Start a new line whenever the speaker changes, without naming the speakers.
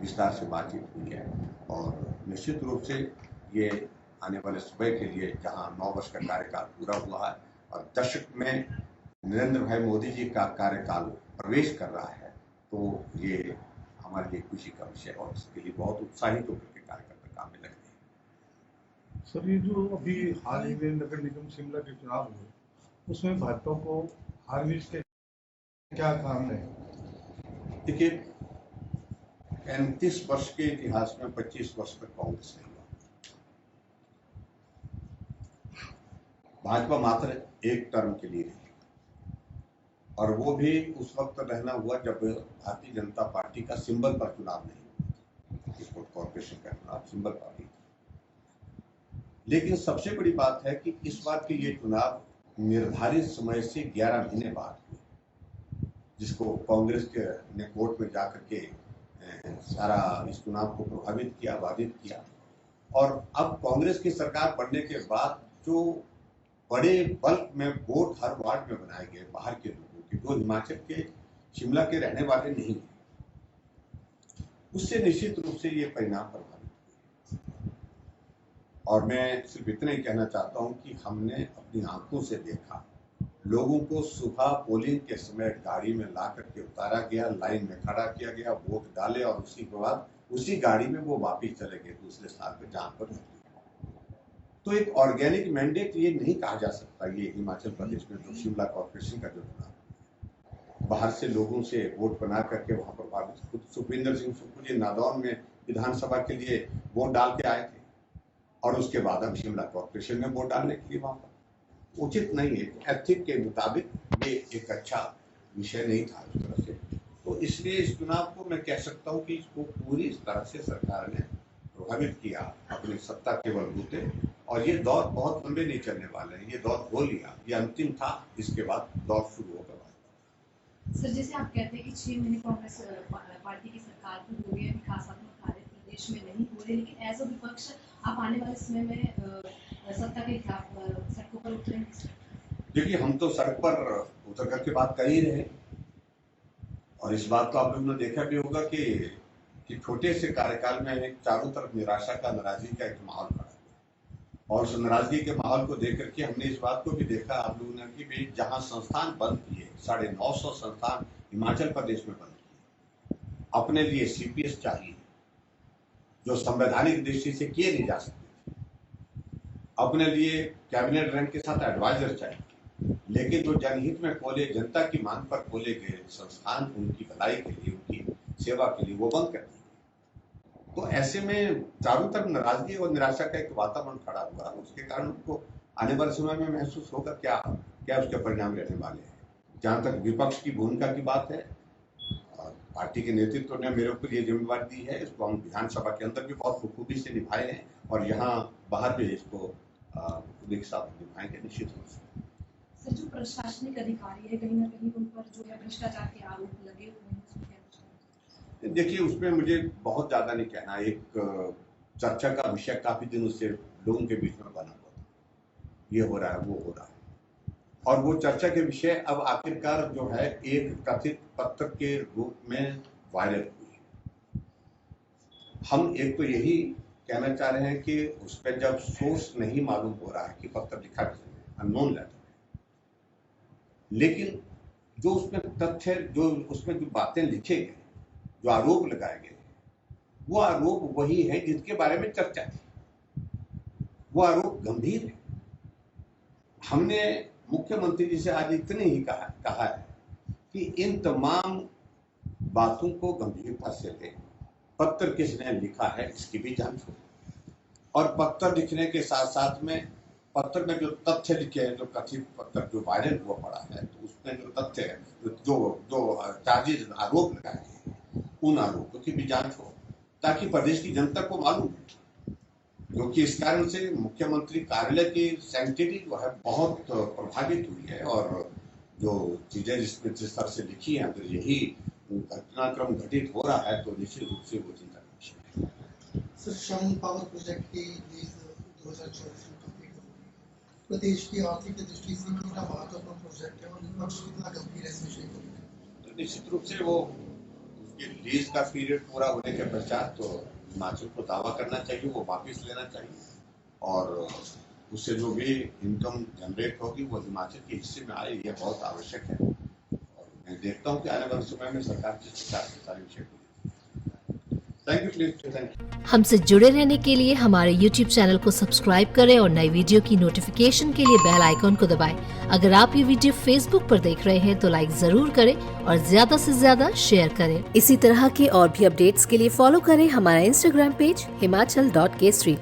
विस्तार से बातचीत हुई है और निश्चित रूप से ये आने वाले समय के लिए जहां 9 वर्ष का कार्यकाल पूरा हुआ है और दशक में नरेंद्र भाई मोदी जी का कार्यकाल प्रवेश कर रहा है, तो ये हमारे लिए खुशी का विषय और इसके लिए बहुत उत्साहित होकर के कार्यकर्ता काम में लगे हैं।
सर, ये जो अभी हाल ही में नगर निगम शिमला के चुनाव हुए, उसमें भाजपा को हारने के क्या कारण है?
देखिए, 35 वर्ष के इतिहास में 25 वर्ष तक कांग्रेस नहीं हुआ। भाजपा मात्र एक टर्म के लिए रही और वो भी उस वक्त रहना हुआ जब भारतीय जनता पार्टी का सिंबल पर चुनाव नहीं हुआ, जिसको कॉर्पोरेशन का चुनाव सिंबल पर ही। लेकिन सबसे बड़ी बात है कि इस बार के ये चुनाव निर्धारित समय से 11 महीने बाद हुए, जिसको कांग्रेस के ने कोर्ट में जाकर के सारा इस चुनाव को प्रभावित किया, बाधित किया। और अब कांग्रेस की सरकार बनने के बाद जो बड़े बल्क में वोट हर वार्ड में बनाए गए बाहर के लोगों के, जो हिमाचल के शिमला के रहने वाले नहीं हैं, उससे निश्चित रूप से ये परिणाम प्रभावित हुए। और मैं सिर्फ इतना ही कहना चाहता हूं कि हमने अपनी आंखों से देखा, लोगों को सुबह पोलिंग के समय गाड़ी में ला करके उतारा गया, लाइन में खड़ा किया गया, वोट डाले और उसी के बाद उसी गाड़ी में वो वापिस चले गए दूसरे स्थान पर जहां पर रहते। तो एक ऑर्गेनिक मैंडेट ये नहीं कहा जा सकता। ये हिमाचल प्रदेश में जो शिमला कॉर्पोरेशन का जो चुनाव बाहर से लोगों से वोट बना करके वहां प्रभावित, खुद सुखविंदर सिंह सुक्खू जी नादौन में विधानसभा के लिए वोट डाल के आए थे और उसके बाद हम शिमला कॉर्पोरेशन में वोट डालने के लिए वहां पर, उचित नहीं है। एथिक के मुताबिक ये एक अच्छा विषय नहीं था उस तरह से। तो इसलिए इस चुनाव को मैं कह सकता हूं कि इसको पूरी तरह से सरकार ने प्रभावित किया अपनी सत्ता के बलबूते, और ये दौर बहुत लंबे नहीं चलने वाले हैं। ये दौर हो लिया, ये अंतिम था, इसके बाद दौर शुरू होगा।
सर, जैसे आप कहते हैं कि 6 महीने कांग्रेस पार्टी की सरकार को हो गया, विकासात्मक कार्य प्रदेश में नहीं हो रहे, लेकिन एज अ विपक्ष आप आने वाले समय में सत्ता के खिलाफ सड़कों पर उतरेंगे?
देखिए, हम तो सड़क पर उतर करके बात कर ही रहे, और इस बात को आप लोगों ने देखा भी होगा कि छोटे से कार्यकाल में चारों तरफ निराशा का, नाराजगी का एक माहौल खड़ा हुआ, और उस नाराजगी के माहौल को देख करके हमने इस बात को भी देखा आप लोगों ने कि भाई जहां संस्थान बंद किए, 950 संस्थान हिमाचल प्रदेश में बंद किए, अपने लिए सीपीएस चाहिए जो संवैधानिक दृष्टि से किए नहीं जा सकते, अपने लिए कैबिनेट रैंक के साथ एडवाइजर चाहिए, लेकिन जो जनहित में खोले, जनता की मांग पर खोले गए संस्थान उनकी भलाई के लिए, उनकी सेवा के लिए, वो बंद कर दिए। तो ऐसे में चारों तरफ नाराजगी और निराशा का एक वातावरण खड़ा हुआ, उसके कारण उनको आने वाले समय में महसूस होगा क्या क्या उसके परिणाम रहने वाले हैं। जहां तक विपक्ष की भूमिका की बात है, पार्टी के नेतृत्व ने मेरे ऊपर ये जिम्मेवारी दी है, इसको हम विधानसभा के अंदर भी बहुत खूबी से निभाए हैं और यहाँ बाहर भी इसको के साथ निभाएंगे निश्चित रूप से।
सर, जो प्रशासनिक अधिकारी है, कहीं ना कहीं उन पर जो है भ्रष्टाचार के आरोप लगे हुए हैं,
देखिए, उसमें मुझे बहुत ज्यादा नहीं कहना। एक चर्चा का विषय काफी दिनों से लोगों के बीच में बना हुआ था, ये हो रहा है, वो हो रहा है, और वो चर्चा के विषय अब आखिरकार जो है एक कथित पत्र के रूप में वायरल हुई। हम एक तो यही कहना चाह रहे हैं कि उस पर जब सोर्स नहीं मालूम हो रहा है कि पत्र लिखा किसने, अननोन लेटर, लेकिन जो उसमें तथ्य, जो उसमें जो बातें लिखे गए, जो आरोप लगाए गए, वो आरोप वही है जिसके बारे में चर्चा थी, वो आरोप गंभीर है। हमने मुख्यमंत्री जी से आज इतने ही कहा है कि इन तमाम बातों को गंभीरता से लें, पत्र किसने लिखा है इसकी भी जांच हो, और पत्र लिखने के साथ साथ में पत्र में जो तथ्य लिखे हैं, जो कथित पत्र जो वायरल हुआ पड़ा है, तो उसमें जो तथ्य है, जो चार्जेस आरोप लगाए हैं, उन आरोपों की भी जांच हो, ताकि प्रदेश की जनता को मालूम है। क्योंकि इस कारण से मुख्यमंत्री कार्यालय की सैंक्टिटी जो है बहुत प्रभावित हुई है, और जो चीजें जिस तरह से लिखी है, अगर यही घटनाक्रम घटित हो रहा है तो निश्चित रूप से वो चिंता का विषय है।
सर, श्रम पावर प्रोजेक्ट की 2024 में कंप्लीट होगी, प्रदेश की आर्थिक दृष्टि से कितना महत्वपूर्ण प्रोजेक्ट है और विपक्ष कितना गंभीर है इस विषय को?
निश्चित रूप से वो ये लीज का पीरियड पूरा होने के पश्चात तो हिमाचल को दावा करना चाहिए, वो वापस लेना चाहिए और उससे जो भी इनकम जनरेट होगी वो हिमाचल के हिस्से में आए, ये बहुत आवश्यक है। और मैं देखता हूँ कि आने वाले समय में सरकार जिस प्रकार से सारे विषय को thank you please thank you.
हमसे जुड़े रहने के लिए हमारे YouTube चैनल को सब्सक्राइब करें और नई वीडियो की नोटिफिकेशन के लिए बेल आइकॉन को दबाएं। अगर आप ये वीडियो Facebook पर देख रहे हैं तो लाइक जरूर करें और ज्यादा से ज्यादा शेयर करें। इसी तरह के और भी अपडेट्स के लिए फॉलो करें हमारा Instagram पेज himachal.kesri।